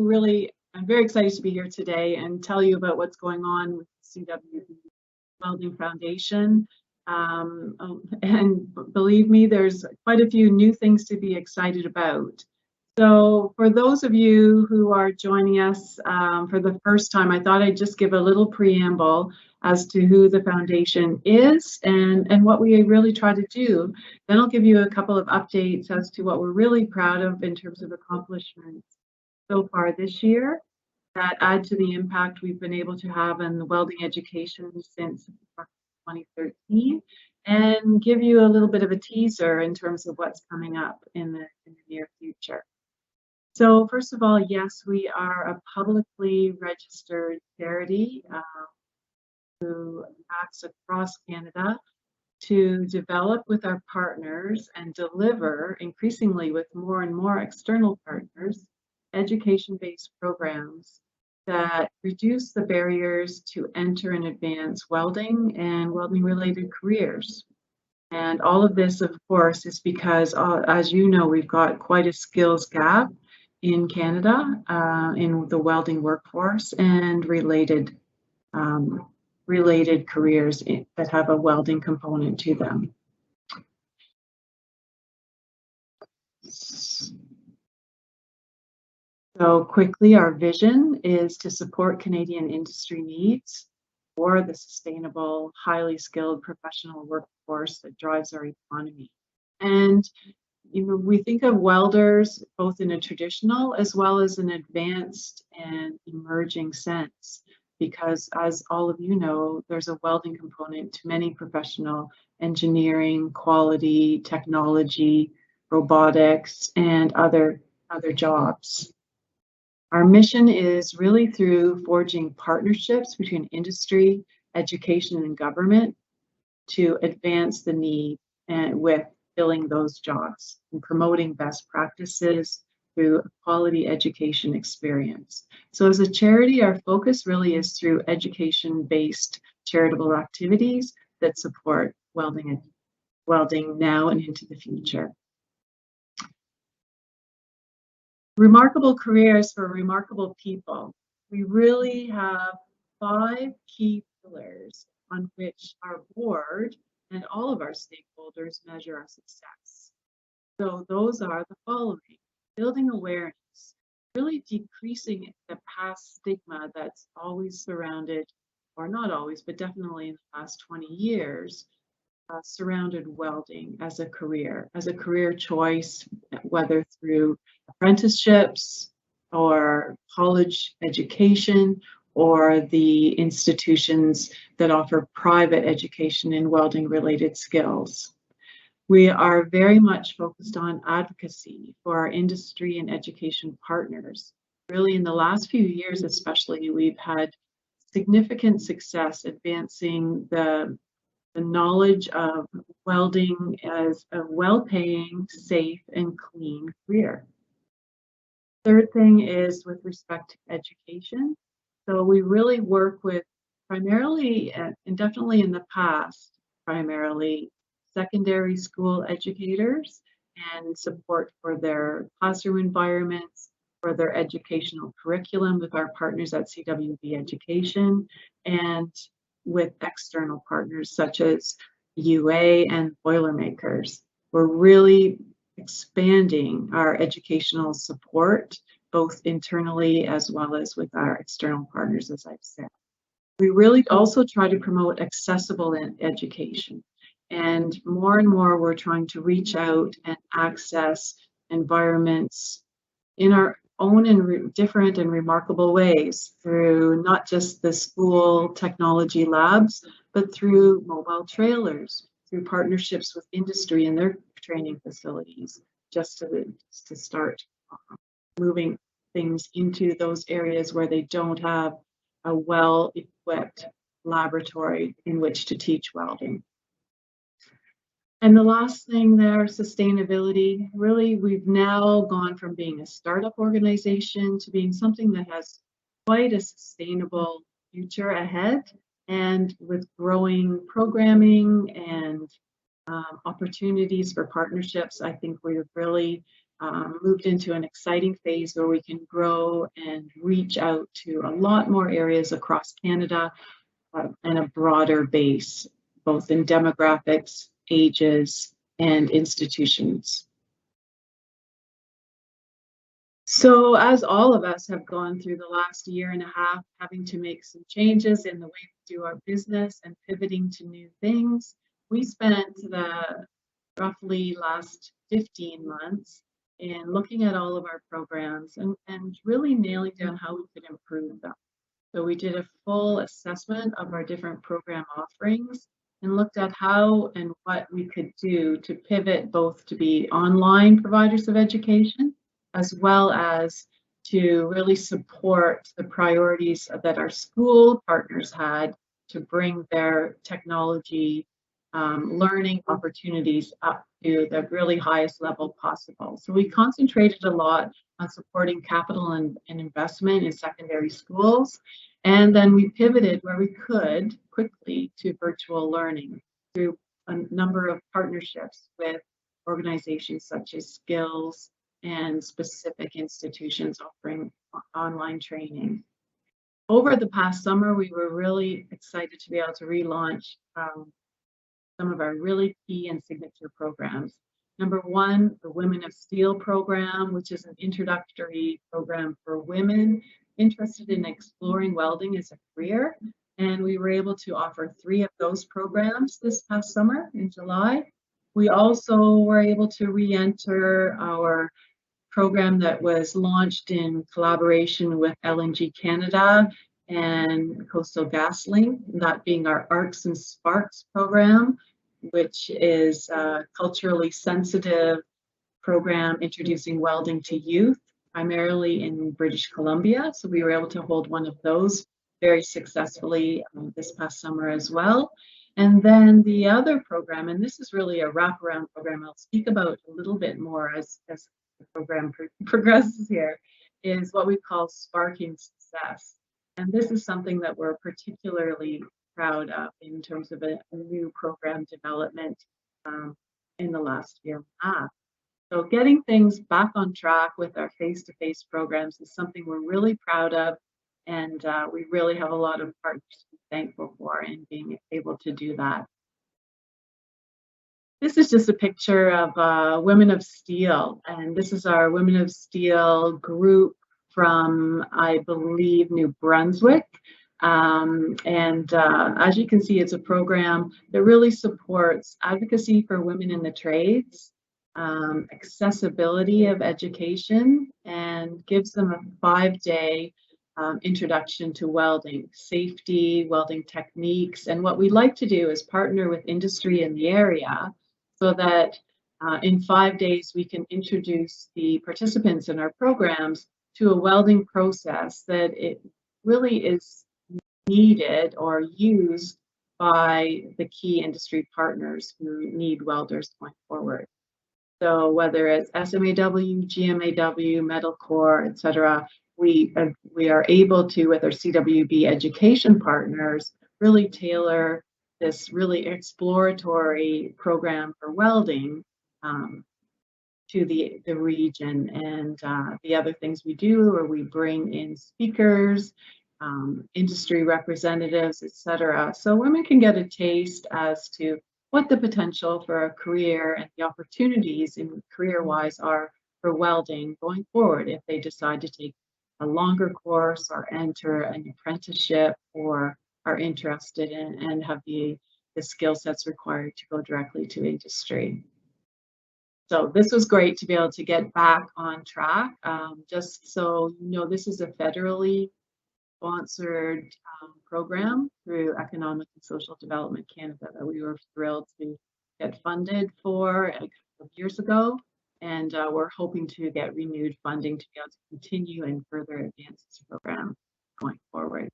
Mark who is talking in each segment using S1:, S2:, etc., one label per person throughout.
S1: I'm very excited to be here today and tell you about what's going on with the CWB Welding Foundation. And believe me, there's quite a few new things to be excited about. So for those of you who are joining us for the first time, I thought I'd just give a little preamble as to who the foundation is and what we really try to do. Then I'll give you a couple of updates as to what we're really proud of in terms of accomplishments so far this year that add to the impact we've been able to have in the welding education since 2013, and give you a little bit of a teaser in terms of what's coming up in the near future. So first of all, yes, we are a publicly registered charity who acts across Canada to develop with our partners and deliver increasingly with more and more external partners education-based programs that reduce the barriers to enter and advance welding and welding-related careers. And all of this, of course, is because, as you know, we've got quite a skills gap in Canada in the welding workforce and related careers that have a welding component to them. So quickly, our vision is to support Canadian industry needs for the sustainable, highly skilled professional workforce that drives our economy. And we think of welders both in a traditional as well as an advanced and emerging sense, because as all of you know, there's a welding component to many professional engineering, quality, technology, robotics, and other jobs. Our mission is really through forging partnerships between industry, education, and government to advance the need with filling those jobs and promoting best practices through a quality education experience. So as a charity, our focus really is through education-based charitable activities that support welding now and into the future. Remarkable careers for remarkable people. We really have 5 key pillars on which our board and all of our stakeholders measure our success. So those are the following: building awareness, really decreasing the past stigma that's always surrounded, or not always, but definitely in the past 20 years, surrounded welding as a career choice, whether through apprenticeships or college education or the institutions that offer private education in welding related skills. We are very much focused on advocacy for our industry and education partners. Really, in the last few years especially, we've had significant success advancing the knowledge of welding as a well-paying, safe, and clean career. Third thing is with respect to education. So we really work with primarily, and definitely in the past, primarily secondary school educators and support for their classroom environments, for their educational curriculum with our partners at CWB Education, and with external partners such as UA and Boilermakers. We're really expanding our educational support, both internally as well as with our external partners, as I've said. We really also try to promote accessible education. And more we're trying to reach out and access environments in our own and different and remarkable ways through not just the school technology labs, but through mobile trailers, through partnerships with industry and their training facilities, just to start moving things into those areas where they don't have a well-equipped laboratory in which to teach welding. And the last thing there, sustainability. Really, we've now gone from being a startup organization to being something that has quite a sustainable future ahead, and with growing programming and opportunities for partnerships. I think we've really moved into an exciting phase where we can grow and reach out to a lot more areas across Canada and a broader base, both in demographics, ages, and institutions. So as all of us have gone through the last year and a half, having to make some changes in the way we do our business and pivoting to new things, we spent the roughly last 15 months in looking at all of our programs and really nailing down how we could improve them. So we did a full assessment of our different program offerings and looked at how and what we could do to pivot both to be online providers of education as well as to really support the priorities that our school partners had to bring their technology learning opportunities up to the really highest level possible. So we concentrated a lot on supporting capital and investment in secondary schools. And then we pivoted where we could quickly to virtual learning through a number of partnerships with organizations such as Skills and specific institutions offering online training. Over the past summer, we were really excited to be able to relaunch some of our really key and signature programs. Number one, the Women of Steel program, which is an introductory program for women interested in exploring welding as a career. And we were able to offer 3 of those programs this past summer in July. We also were able to re-enter our program that was launched in collaboration with LNG Canada and Coastal GasLink, that being our Arcs and Sparks program, which is a culturally sensitive program introducing welding to youth, primarily in British Columbia. So we were able to hold one of those very successfully this past summer as well. And then the other program, and this is really a wraparound program I'll speak about a little bit more as the program progresses here, is what we call Sparking Success. And this is something that we're particularly proud of in terms of a new program development in the last year and a half. So getting things back on track with our face-to-face programs is something we're really proud of, and we really have a lot of partners to be thankful for in being able to do that. This is just a picture of Women of Steel, and this is our Women of Steel group from, I believe, New Brunswick. As you can see, it's a program that really supports advocacy for women in the trades, accessibility of education, and gives them a 5-day introduction to welding, safety, welding techniques. And what we like to do is partner with industry in the area so that in 5 days we can introduce the participants in our programs to a welding process that it really is needed or used by the key industry partners who need welders going forward. So whether it's SMAW, GMAW, Metalcore, etc., we are able to, with our CWB education partners, really tailor this really exploratory program for welding to the region. And the other things we do are we bring in speakers, industry representatives, etc. So women can get a taste as to what the potential for a career and the opportunities in career-wise are for welding going forward if they decide to take a longer course or enter an apprenticeship or are interested in and have the skill sets required to go directly to industry. So this was great to be able to get back on track. Just so you know, this is a federally sponsored program through Economic and Social Development Canada that we were thrilled to get funded for a couple of years ago. And we're hoping to get renewed funding to be able to continue and further advance this program going forward.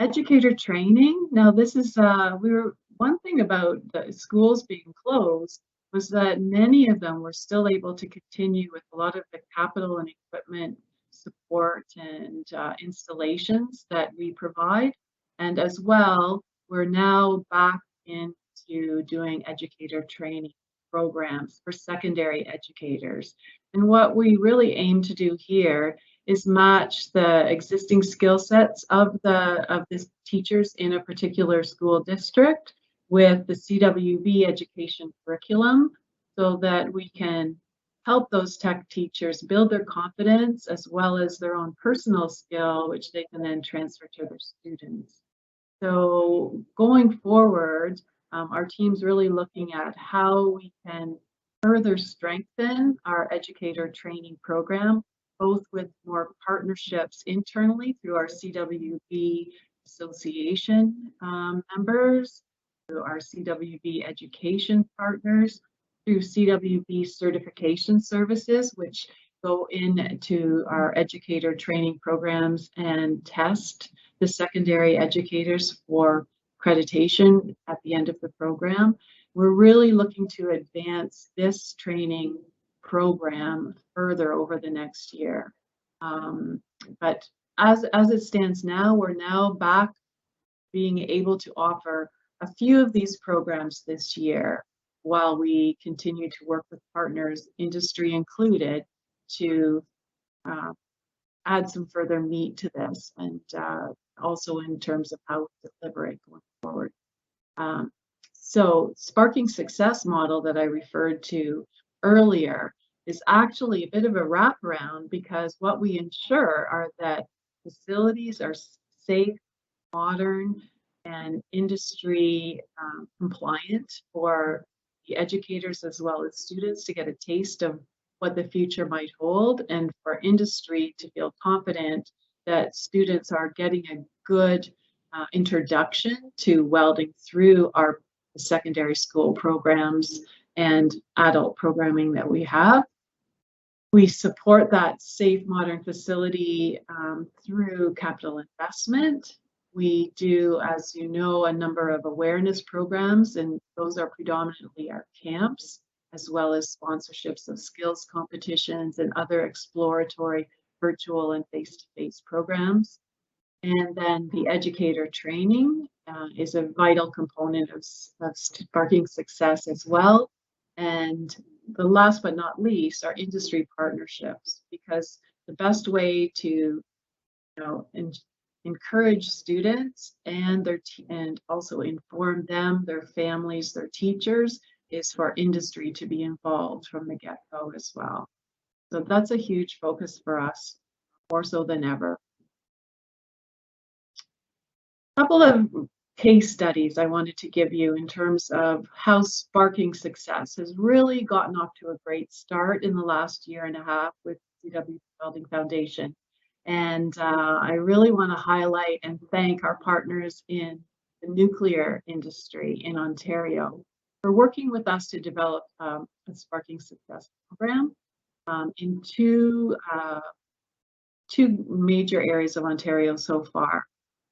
S1: Educator training. Now this is, one thing about the schools being closed was that many of them were still able to continue with a lot of the capital and equipment support and installations that we provide. And as well, we're now back into doing educator training programs for secondary educators. And what we really aim to do here is match the existing skill sets of the teachers in a particular school district with the CWB education curriculum so that we can help those tech teachers build their confidence as well as their own personal skill, which they can then transfer to their students. So going forward, our team's really looking at how we can further strengthen our educator training program, both with more partnerships internally through our CWB Association members, through our CWB education partners, through CWB certification services, which go into our educator training programs and test the secondary educators for accreditation at the end of the program. We're really looking to advance this training program further over the next year. But as it stands now, we're now back being able to offer a few of these programs this year while we continue to work with partners, industry included, to add some further meat to this, and also in terms of how we deliver it going forward. So Sparking Success model that I referred to earlier is actually a bit of a wraparound, because what we ensure are that facilities are safe, modern, and industry compliant for the educators as well as students to get a taste of what the future might hold, and for industry to feel confident that students are getting a good introduction to welding through our secondary school programs and adult programming that we have. We support that safe, modern facility through capital investment. We do, as you know, a number of awareness programs, and those are predominantly our camps, as well as sponsorships of skills competitions and other exploratory virtual and face-to-face programs. And then the educator training is a vital component of Sparking Success as well. And the last but not least are industry partnerships, because the best way to encourage students and and also inform them, their families, their teachers, is for industry to be involved from the get-go as well. So that's a huge focus for us, more so than ever. A couple of case studies I wanted to give you in terms of how Sparking Success has really gotten off to a great start in the last year and a half with CWB Welding Foundation. And I really want to highlight and thank our partners in the nuclear industry in Ontario for working with us to develop a Sparking Success program in two major areas of Ontario so far.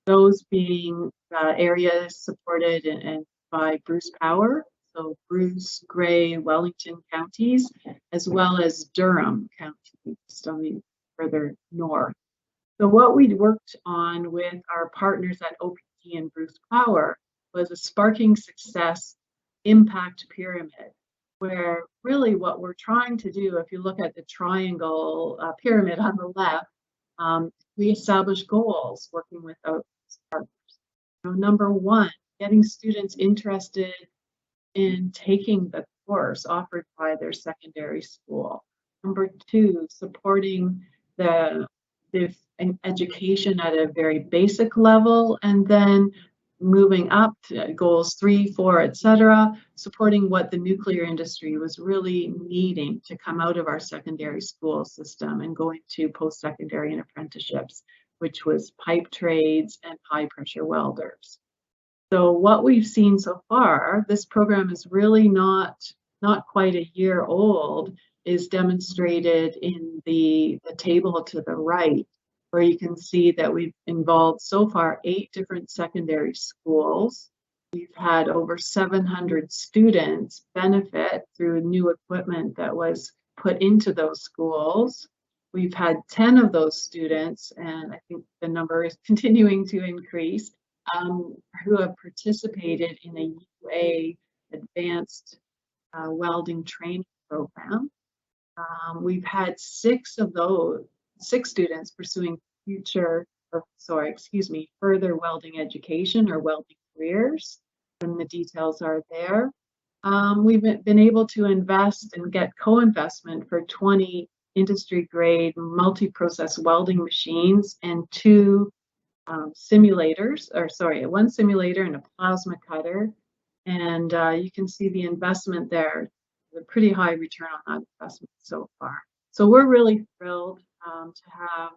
S1: Those being areas supported and by Bruce Power, so Bruce, Grey, Wellington counties, as well as Durham County, just on the further north. So what we worked on with our partners at OPT and Bruce Power was a Sparking Success impact pyramid, where really what we're trying to do, if you look at the triangle pyramid on the left, we established goals working with those partners. Number one, getting students interested in taking the course offered by their secondary school. Number two, supporting the education at a very basic level, and then moving up to goals 3, 4, etc., supporting what the nuclear industry was really needing to come out of our secondary school system and going to post-secondary and apprenticeships, which was pipe trades and high-pressure welders. So what we've seen so far, this program is really not quite a year old, is demonstrated in the table to the right, where you can see that we've involved so far 8 different secondary schools. We've had over 700 students benefit through new equipment that was put into those schools. We've had 10 of those students, and I think the number is continuing to increase, who have participated in a UA advanced welding training program. We've had six students pursuing further welding education or welding careers, and the details are there. We've been able to invest and get co-investment for 20 industry-grade multi-process welding machines and one simulator and a plasma cutter. And you can see the investment there, a pretty high return on that investment so far. So we're really thrilled to have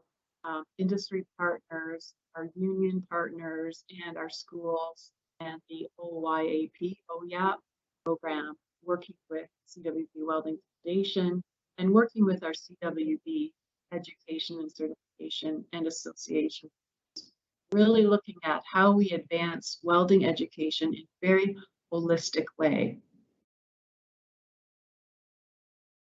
S1: industry partners, our union partners, and our schools and the OYAP program working with CWB Welding Foundation and working with our CWB Education and Certification and Association, really looking at how we advance welding education in a very holistic way.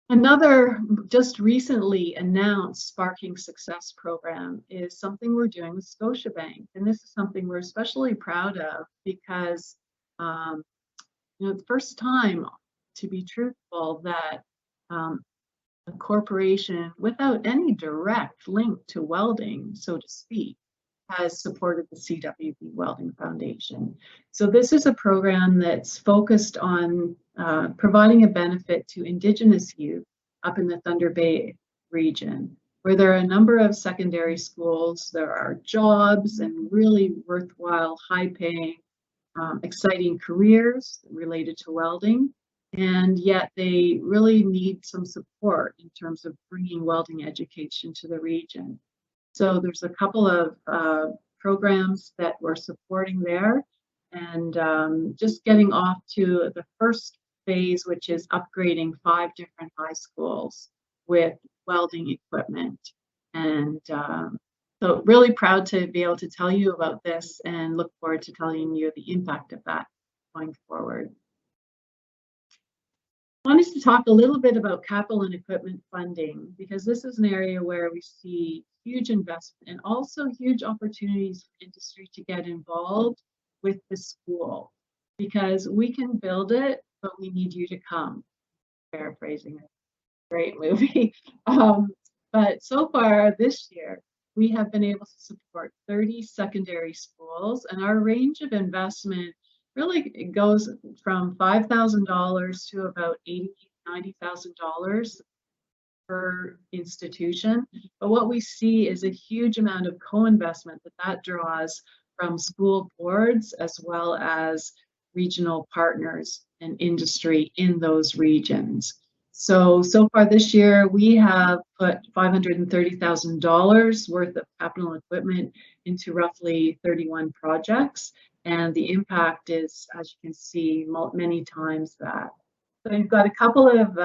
S1: Another just recently announced Sparking Success program is something we're doing with Scotiabank. And this is something we're especially proud of because the first time, to be truthful, that a corporation without any direct link to welding, so to speak, has supported the CWB Welding Foundation. So this is a program that's focused on providing a benefit to Indigenous youth up in the Thunder Bay region, where there are a number of secondary schools, there are jobs and really worthwhile, high-paying, exciting careers related to welding, and yet they really need some support in terms of bringing welding education to the region. So there's a couple of programs that we're supporting there, and just getting off to the first phase, which is upgrading 5 different high schools with welding equipment. And so really proud to be able to tell you about this and look forward to telling you the impact of that going forward. I wanted to talk a little bit about capital and equipment funding, because this is an area where we see huge investment and also huge opportunities for industry to get involved with the school, because we can build it, but we need you to come. Paraphrasing a great movie. But so far this year, we have been able to support 30 secondary schools, and our range of investment really goes from $5,000 to about $80,000-$90,000 per institution. But what we see is a huge amount of co-investment that draws from school boards as well as regional partners and industry in those regions. So far this year, we have put $530,000 worth of capital equipment into roughly 31 projects. And the impact is, as you can see, many times that. So you've got a couple of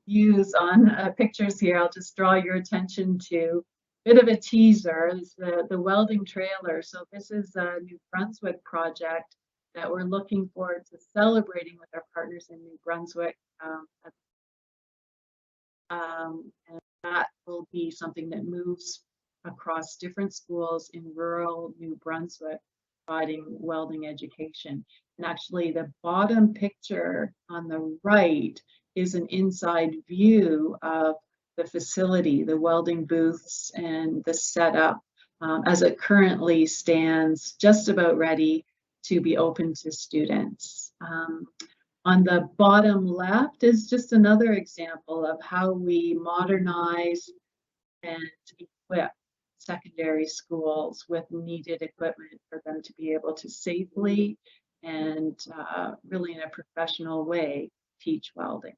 S1: views on pictures here. I'll just draw your attention to a bit of a teaser. It's the welding trailer. So this is a New Brunswick project that we're looking forward to celebrating with our partners in New Brunswick. And that will be something that moves across different schools in rural New Brunswick, providing welding education. And actually the bottom picture on the right is an inside view of the facility, the welding booths and the setup as it currently stands, just about ready to be open to students. On the bottom left is just another example of how we modernize and equip secondary schools with needed equipment for them to be able to safely and really in a professional way teach welding.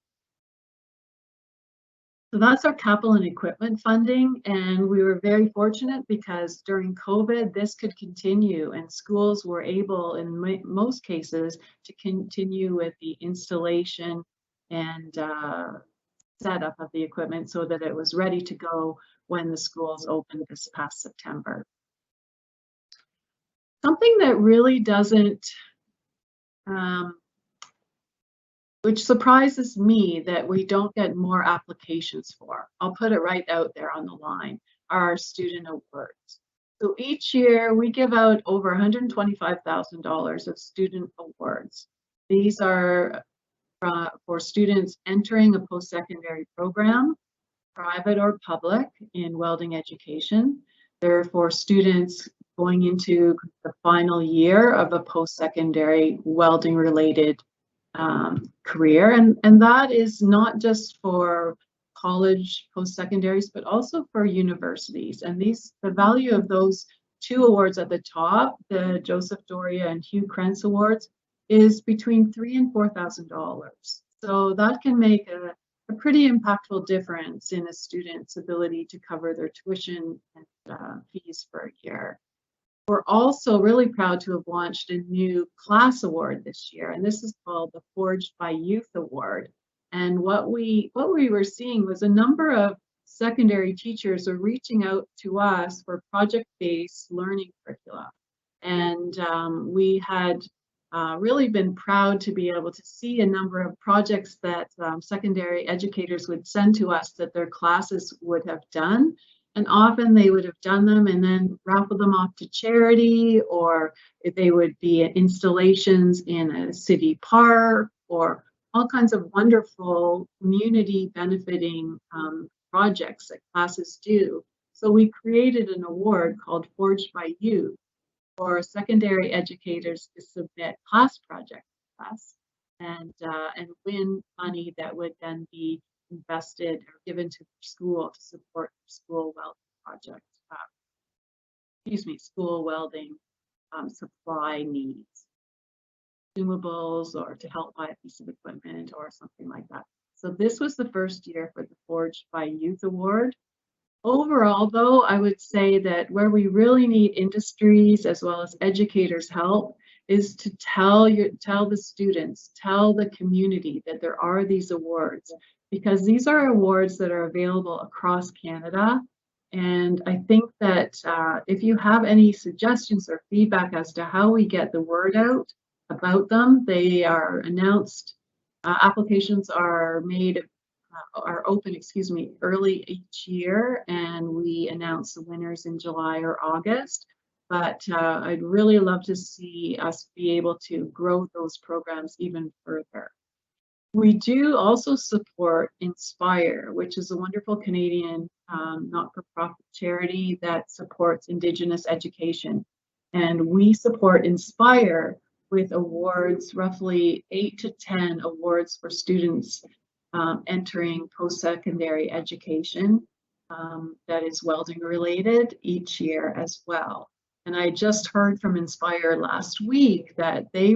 S1: So that's our capital and equipment funding, and we were very fortunate because during COVID this could continue and schools were able in most cases to continue with the installation and setup of the equipment so that it was ready to go when the schools opened this past September. Something that really doesn't, which surprises me that we don't get more applications for, I'll put it right out there on the line, are our student awards. So each year we give out over $125,000 of student awards. These are for students entering a post-secondary program, private or public, in welding education. They're for students going into the final year of a post-secondary welding-related career. And that is not just for college post-secondaries, but also for universities. And the value of those two awards at the top, the Joseph Doria and Hugh Krentz Awards, is between $3,000 and $4,000. So that can make a pretty impactful difference in a student's ability to cover their tuition and fees for a year. We're also really proud to have launched a new class award this year, and this is called the Forged by Youth Award. And what we were seeing was a number of secondary teachers are reaching out to us for project-based learning curricula. And we had really been proud to be able to see a number of projects that secondary educators would send to us that their classes would have done. And often they would have done them and then raffled them off to charity, or they would be installations in a city park, or all kinds of wonderful community benefiting projects that classes do. So we created an award called Forged by Youth for secondary educators to submit class projects to us and win money that would then be invested or given to the school to support the school welding project, school welding supply needs, consumables, or to help buy a piece of equipment or something like that. So this was the first year for the Forged by Youth Award. Overall, though, I would say that where we really need industries as well as educators' help is to tell the students, tell the community that there are these awards, because these are awards that are available across Canada. And I think that if you have any suggestions or feedback as to how we get the word out about them, they are announced. Applications are open, early each year, and we announce the winners in July or August. But I'd really love to see us be able to grow those programs even further. We do also support Inspire, which is a wonderful Canadian not-for-profit charity that supports Indigenous education. And we support Inspire with awards, roughly 8 to 10 awards for students entering post-secondary education that is welding related each year as well. And I just heard from Inspire last week that they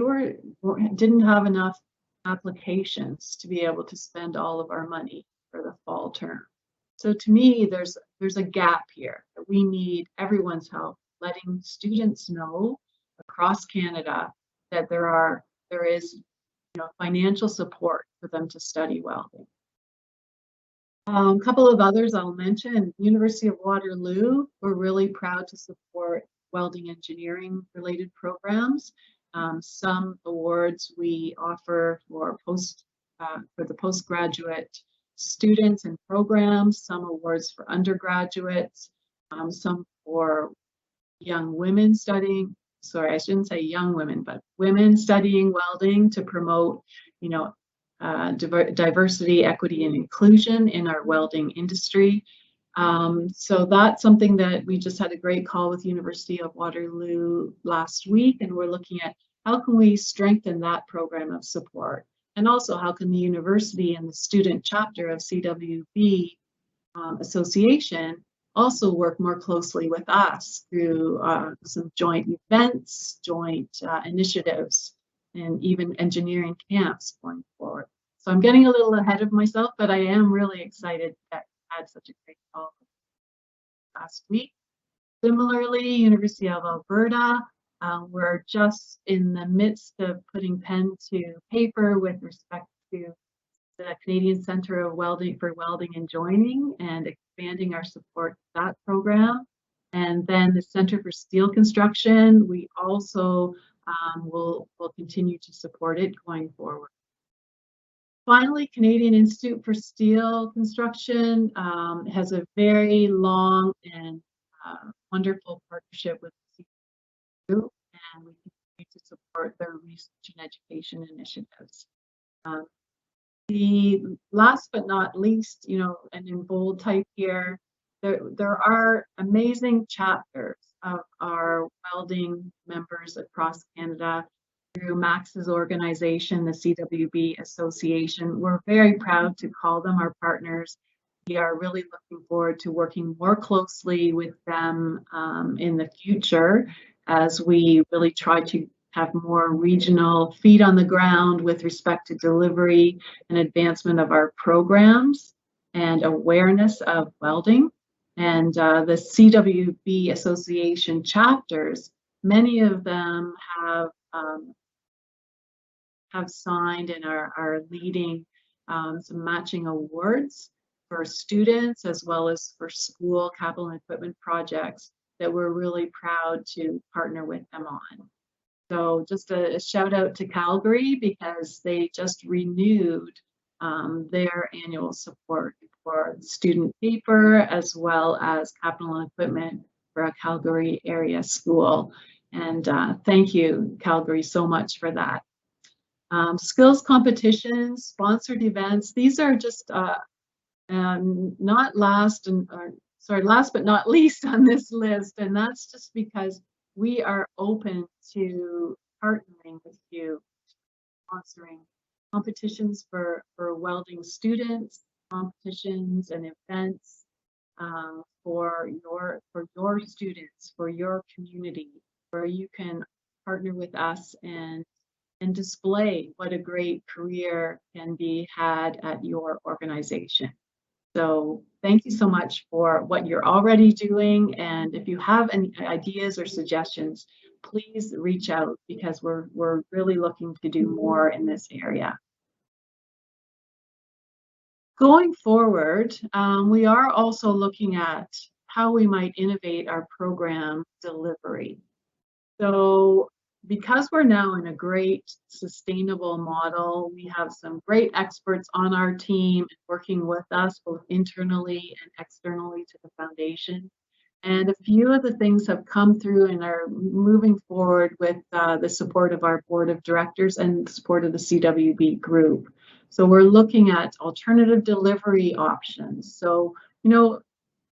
S1: didn't have enough applications to be able to spend all of our money for the fall term. So to me, there's a gap here that we need everyone's help, letting students know across Canada that there is financial support for them to study welding. A couple of others I'll mention. University of Waterloo, we're really proud to support welding engineering related programs. Some awards we offer for the postgraduate students and programs, some awards for undergraduates, some for young women studying, I shouldn't say young women, but women studying welding to promote, diversity, equity, and inclusion in our welding industry. So that's something that we just had a great call with University of Waterloo last week, and we're looking at how can we strengthen that program of support, and also how can the university and the student chapter of CWB Association also work more closely with us through some joint events, joint initiatives, and even engineering camps going forward. So I'm getting a little ahead of myself, but I am really excited that I had such a great call last week. Similarly, University of Alberta, we're just in the midst of putting pen to paper with respect to the Canadian Centre of Welding for Welding and Joining and expanding our support for that program. And then the Centre for Steel Construction, we also will continue to support it going forward. Finally, Canadian Institute for Steel Construction has a very long and wonderful partnership with the group, and we continue to support their research and education initiatives. The last but not least, you know, and in bold type here, there are amazing chapters of our welding members across Canada through Max's organization, the CWB Association. We're very proud to call them our partners. We are really looking forward to working more closely with them in the future as we really try to have more regional feet on the ground with respect to delivery and advancement of our programs and awareness of welding. And the CWB Association chapters, many of them have signed and are leading some matching awards for students as well as for school capital and equipment projects that we're really proud to partner with them on. So just a shout out to Calgary because they just renewed their annual support for student paper as well as capital and equipment for a Calgary area school. And thank you, Calgary, so much for that. Skills competitions, sponsored events, these are just not last but not least on this list. And that's just because we are open to partnering with you, sponsoring competitions for welding students, competitions and events for your students, for your community, where you can partner with us and display what a great career can be had at your organization. So thank you so much for what you're already doing. And if you have any ideas or suggestions, please reach out because we're really looking to do more in this area. Going forward, we are also looking at how we might innovate our program delivery. So because we're now in a great sustainable model, we have some great experts on our team working with us both internally and externally to the foundation. And a few of the things have come through and are moving forward with the support of our board of directors and the support of the CWB group. So we're looking at alternative delivery options. So, you know,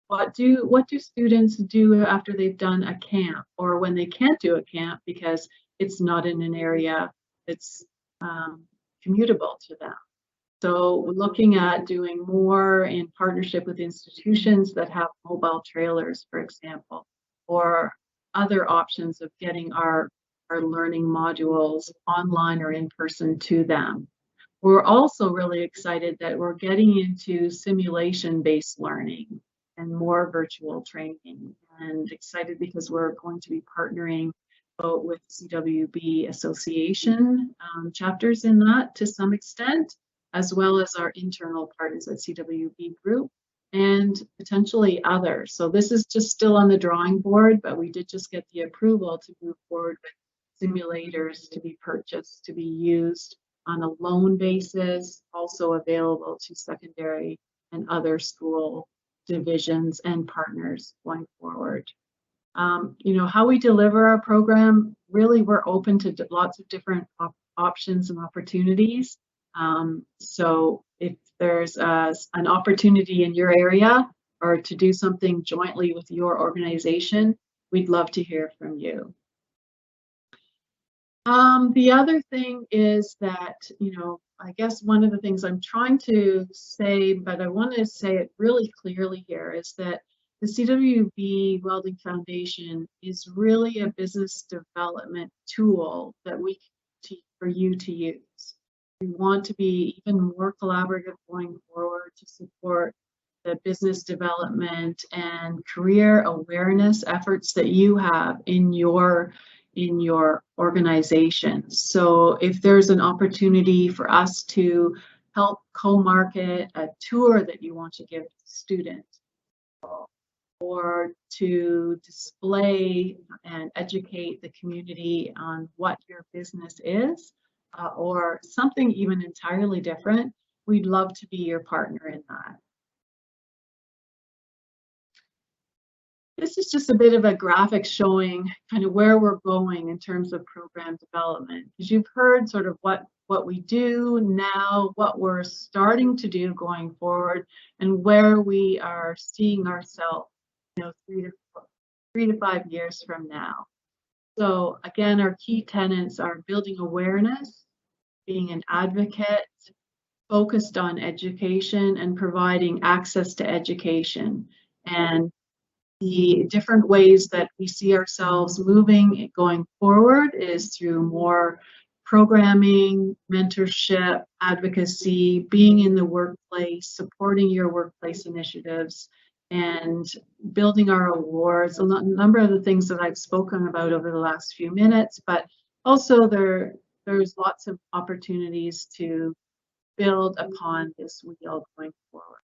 S1: what do students do after they've done a camp or when they can't do a camp because it's not in an area that's commutable to them? So we're looking at doing more in partnership with institutions that have mobile trailers, for example, or other options of getting our learning modules online or in person to them. We're also really excited that we're getting into simulation-based learning and more virtual training, and excited because we're going to be partnering both with CWB Association chapters in that to some extent, as well as our internal partners at CWB Group and potentially others. So this is just still on the drawing board, but we did just get the approval to move forward with simulators to be purchased, to be used on a loan basis, also available to secondary and other school divisions and partners going forward. You know, how we deliver our program, really we're open to lots of different options and opportunities. So if there's an opportunity in your area or to do something jointly with your organization, we'd love to hear from you. The other thing is that, you know, I guess one of the things I'm trying to say, but I want to say it really clearly here, is that the CWB Welding Foundation is really a business development tool that for you to use. We want to be even more collaborative going forward to support the business development and career awareness efforts that you have in your organization. So if there's an opportunity for us to help co-market a tour that you want to give students, or to display and educate the community on what your business is, or something even entirely different, we'd love to be your partner in that. This is just a bit of a graphic showing kind of where we're going in terms of program development. Because you've heard sort of what we do now, what we're starting to do going forward, and where we are seeing ourselves, 3 to 5 years from now. So again, our key tenets are building awareness, being an advocate, focused on education, and providing access to education. And the different ways that we see ourselves moving going forward is through more programming, mentorship, advocacy, being in the workplace, supporting your workplace initiatives, and building our awards. A number of the things that I've spoken about over the last few minutes, but also there's lots of opportunities to build upon this wheel going forward.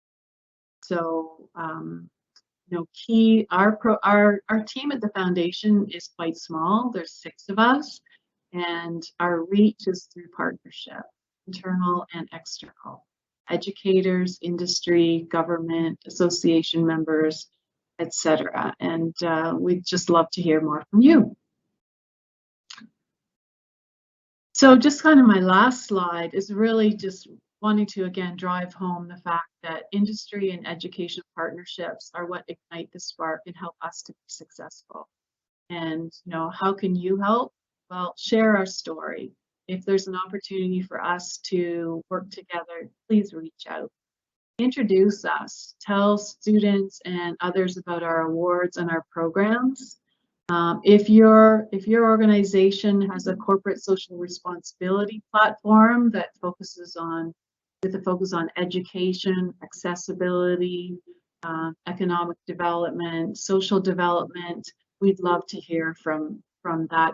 S1: So our team at the foundation is quite small. There's 6 of us, and our reach is through partnership, internal and external. Educators, industry, government, association members, etc. And we'd just love to hear more from you. So just kind of my last slide is really just wanting to again drive home the fact that industry and education partnerships are what ignite the spark and help us to be successful. And how can you help? Well, share our story. If there's an opportunity for us to work together, please reach out. Introduce us. Tell students and others about our awards and our programs. If your organization has a corporate social responsibility platform that focuses on with a focus on education, accessibility, economic development, social development, we'd love to hear from that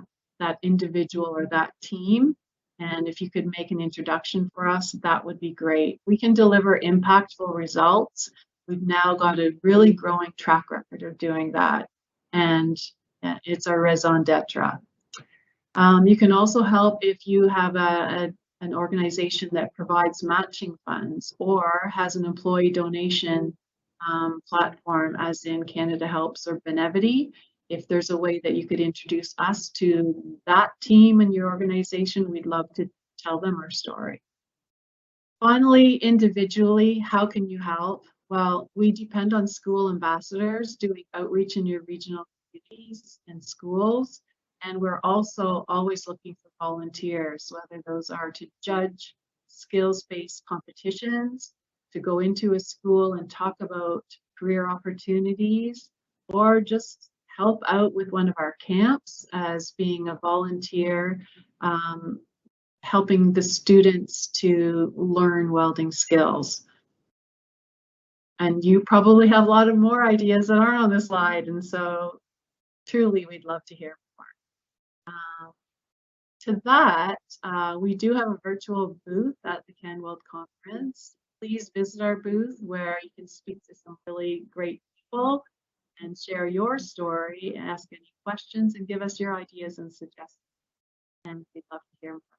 S1: individual or that team. And if you could make an introduction for us, that would be great. We can deliver impactful results. We've now got a really growing track record of doing that, and it's our raison d'etre. You can also help if you have an organization that provides matching funds or has an employee donation platform, as in Canada Helps or Benevity. If there's a way that you could introduce us to that team in your organization, we'd love to tell them our story. Finally, individually, how can you help? Well, we depend on school ambassadors doing outreach in your regional communities and schools. And we're also always looking for volunteers, whether those are to judge skills-based competitions, to go into a school and talk about career opportunities, or just help out with one of our camps as being a volunteer, helping the students to learn welding skills. And you probably have a lot of more ideas that aren't on this slide, and so truly we'd love to hear more. To that, we do have a virtual booth at the CanWeld conference. Please visit our booth where you can speak to some really great people and share your story, ask any questions, and give us your ideas and suggestions. And we'd love to hear more.